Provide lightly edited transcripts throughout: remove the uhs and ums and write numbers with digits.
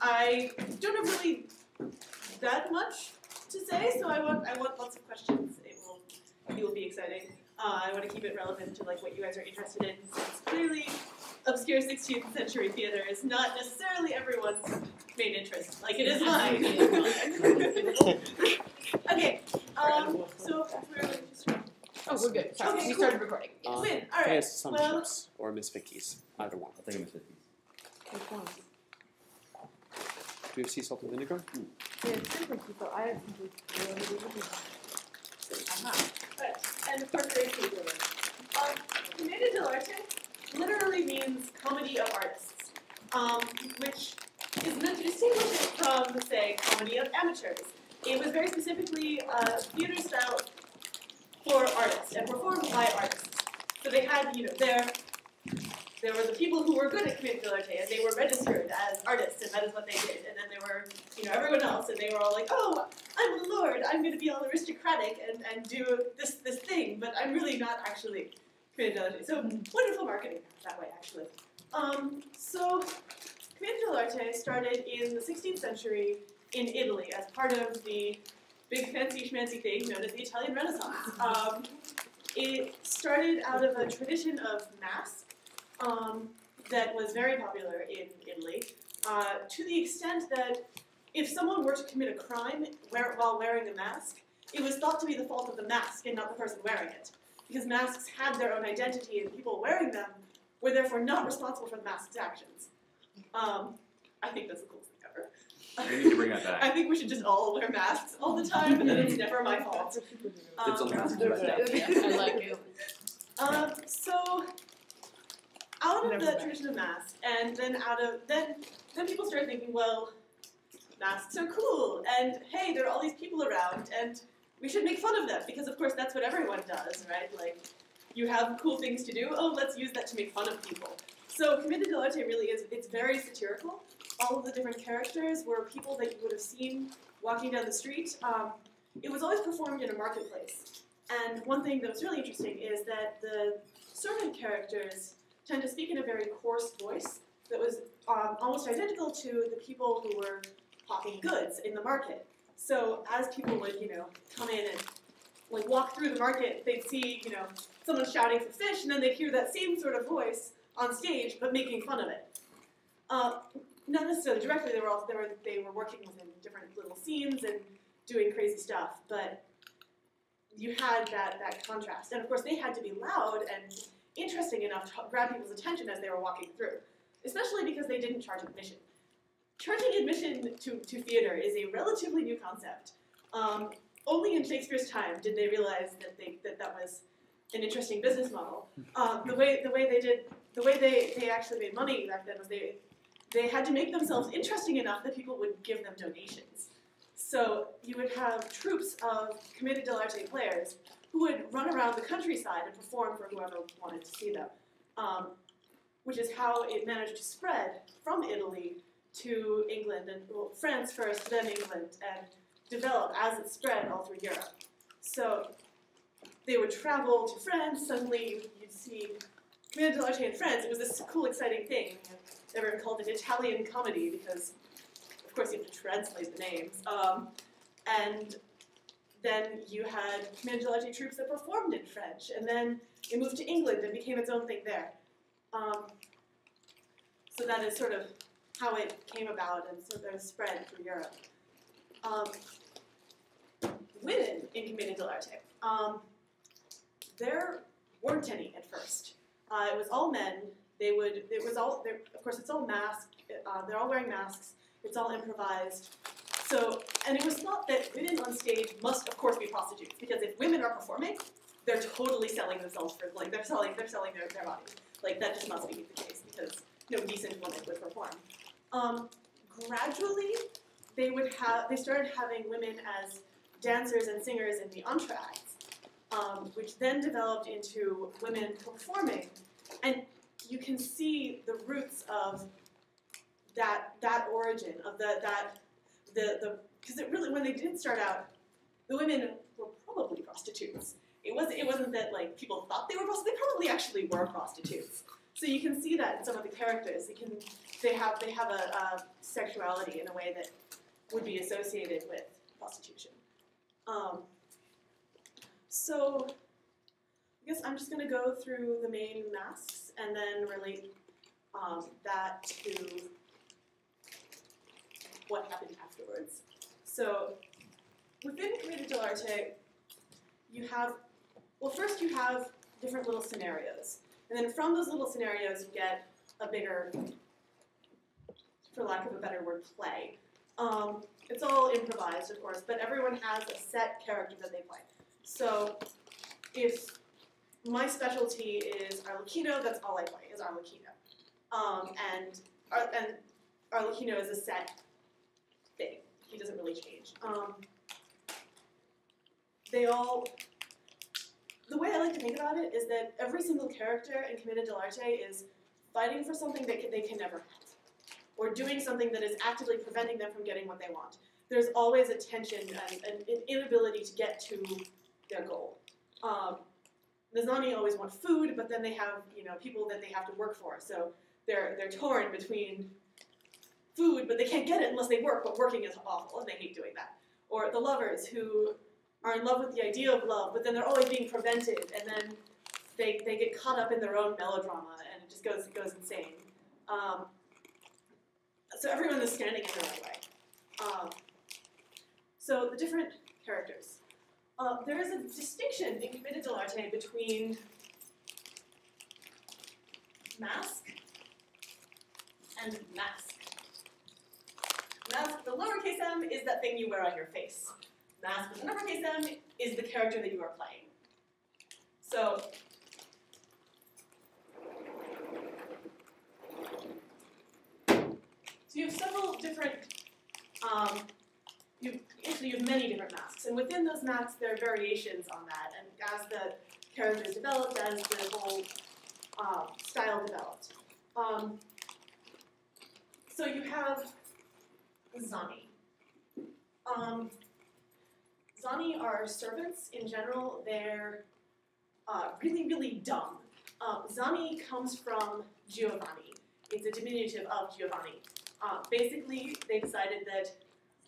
I don't have really that much to say, so I want lots of questions. It will be exciting. I want to keep it relevant to like what you guys are interested in, since clearly obscure 16th century theater is not necessarily everyone's main interest, like it is mine. Okay, so we're going to start. Oh, we're good. Sorry, Okay, we cool. started recording. Yes. Win. All right. Assumptions or Miss Vicky's, either one. I think Miss Vicky's. Which one? Do you have sea salt and vinegar? Yeah, it's different people. I have Right. And of course, very quickly. Commedia dell'Arte literally means comedy of artists, which is meant to distinguish it from, say, comedy of amateurs. It was very specifically a theater style for artists and performed by artists. So they had, there were the people who were good at Commedia dell'Arte, and they were registered as artists, and that is what they did. And then there were, everyone else, and they were all like, oh, I'm a lord, I'm going to be all aristocratic and do this thing, but I'm really not actually Commedia dell'Arte. So wonderful marketing that way, actually. So Commedia dell'Arte started in the 16th century in Italy as part of the big fancy schmancy thing known as the Italian Renaissance. It started out of a tradition of masque that was very popular in Italy, to the extent that if someone were to commit a crime while wearing a mask, it was thought to be the fault of the mask and not the person wearing it. Because masks had their own identity and people wearing them were therefore not responsible for the mask's actions. I think that's the coolest thing ever. We need to bring that back. I think we should just all wear masks all the time and then it's never my fault. It's a mask. I like it. So out of the tradition of masks, and then then people started thinking, well, masks are cool, and hey, there are all these people around, and we should make fun of them, because of course that's what everyone does, right? Like, you have cool things to do, oh, let's use that to make fun of people. So Commedia dell'Arte really is, it's very satirical. All of the different characters were people that you would have seen walking down the street. It was always performed in a marketplace. And one thing that was really interesting is that the servant characters tend to speak in a very coarse voice that was almost identical to the people who were hawking goods in the market. So as people would, come in and like walk through the market, they'd see, someone shouting for fish, and then they'd hear that same sort of voice on stage, but making fun of it. Not necessarily directly. They were working within different little scenes and doing crazy stuff, but you had that contrast. And of course, they had to be loud and interesting enough to grab people's attention as they were walking through, especially because they didn't charge admission. Charging admission to theater is a relatively new concept. Only in Shakespeare's time did they realize that was an interesting business model. The way they actually made money back then was they had to make themselves interesting enough that people would give them donations. So you would have troops of Commedia dell'Arte players who would run around the countryside and perform for whoever wanted to see them, which is how it managed to spread from Italy to England, and France first, then England, and develop as it spread all through Europe. So they would travel to France, suddenly you'd see Commedia dell'Arte in France. It was this cool, exciting thing. Everyone called it Italian comedy because, of course, you have to translate the names. And then you had Commedia dell'Arte troops that performed in French, and then it moved to England and became its own thing there. So that is sort of how it came about and sort of spread through Europe. Women in Commedia dell'Arte. There weren't any at first. It was all men. Of course, it's all masked. They're all wearing masks. It's all improvised. So, and it was thought that women on stage must, of course, be prostitutes, because if women are performing, they're totally selling themselves for, like, they're selling their bodies. Like, that just must be the case, because no decent woman would perform. Gradually, they started having women as dancers and singers in the entr'actes, which then developed into women performing. And you can see the roots of that origin of because it really, when they did start out, the women were probably prostitutes. It wasn't that like people thought they were prostitutes. They probably actually were prostitutes. So you can see that in some of the characters. They have a sexuality in a way that would be associated with prostitution. So I guess I'm just going to go through the main masks and then relate that to what happened afterwards. So within Commedia dell'Arte, you have, well, first you have different little scenarios. And then from those little scenarios, you get a bigger, for lack of a better word, play. It's all improvised, of course, but everyone has a set character that they play. So if my specialty is Arlecchino, that's all I play, is Arlecchino. And Arlecchino is a set thing. He doesn't really change. The way I like to think about it is that every single character in Commedia dell'Arte is fighting for something that they can never have, or doing something that is actively preventing them from getting what they want. There's always a tension and an inability to get to their goal. The Zani always want food, but then they have people that they have to work for, so they're torn between food, but they can't get it unless they work, but working is awful, and they hate doing that. Or the lovers who are in love with the idea of love, but then they're always being prevented, and then they get caught up in their own melodrama, and it just goes insane. So everyone is standing in their own way. So the different characters. There is a distinction in Commedia dell'Arte between mask and mask. Mask, the lowercase m, is that thing you wear on your face. Mask with an uppercase m is the character that you are playing. So you have several different, you have many different masks, and within those masks there are variations on that, and as the characters developed, as the whole style developed. So you have Zani. Zani are servants in general. They're really, really dumb. Zani comes from Giovanni. It's a diminutive of Giovanni. Basically, they decided that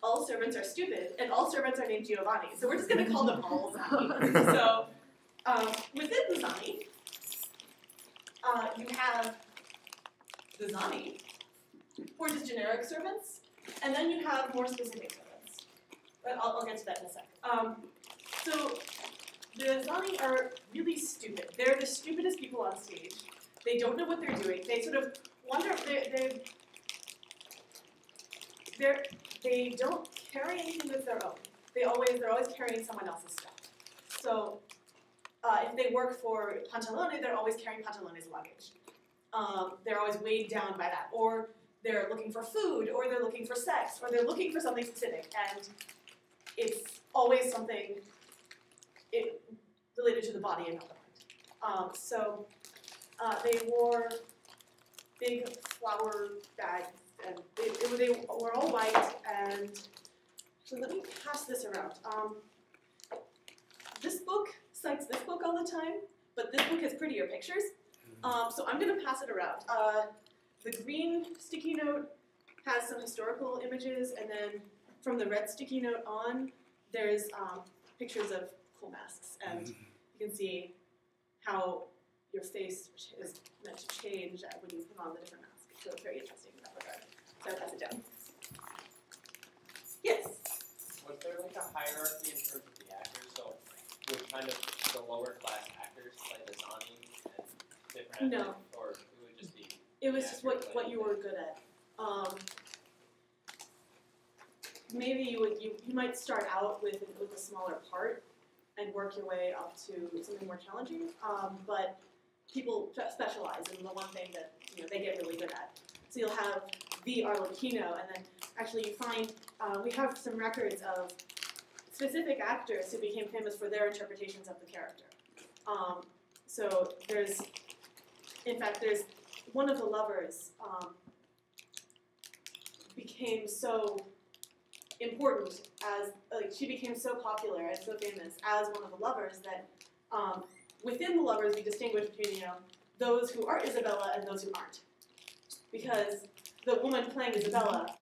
all servants are stupid, and all servants are named Giovanni. So we're just going to call them all Zani. So within the Zani, you have the Zani, who are just generic servants, and then you have more specific servants. But I'll get to that in a sec. So the Zani are really stupid. They're the stupidest people on stage. They don't know what they're doing. They sort of wonder, they don't carry anything of their own. They're always carrying someone else's stuff. So if they work for Pantalone, they're always carrying Pantalone's luggage. They're always weighed down by that. Or they're looking for food, or they're looking for sex, or they're looking for something specific, and it's always something related to the body and not the mind. So they wore big flour bags, and they were all white, and so let me pass this around. This book cites this book all the time, but this book has prettier pictures, so I'm going to pass it around. The green sticky note has some historical images, and then from the red sticky note on, there's pictures of cool masks, and you can see how your face is meant to change when you put on the different masks. So it's very interesting in that regard. So I'll pass it down. Yes? Was there like a hierarchy in terms of the actors? So would kind of the lower class actors like the Zani and different No. actors, or it would just be? It was just what you were good at. Maybe you might start out with a smaller part and work your way up to something more challenging. But people specialize in the one thing that they get really good at. So you'll have the Arlecchino, and then actually you find we have some records of specific actors who became famous for their interpretations of the character. So there's one of the lovers became so important she became so popular and so famous as one of the lovers that within the lovers we distinguish between those who are Isabella and those who aren't. Because the woman playing Isabella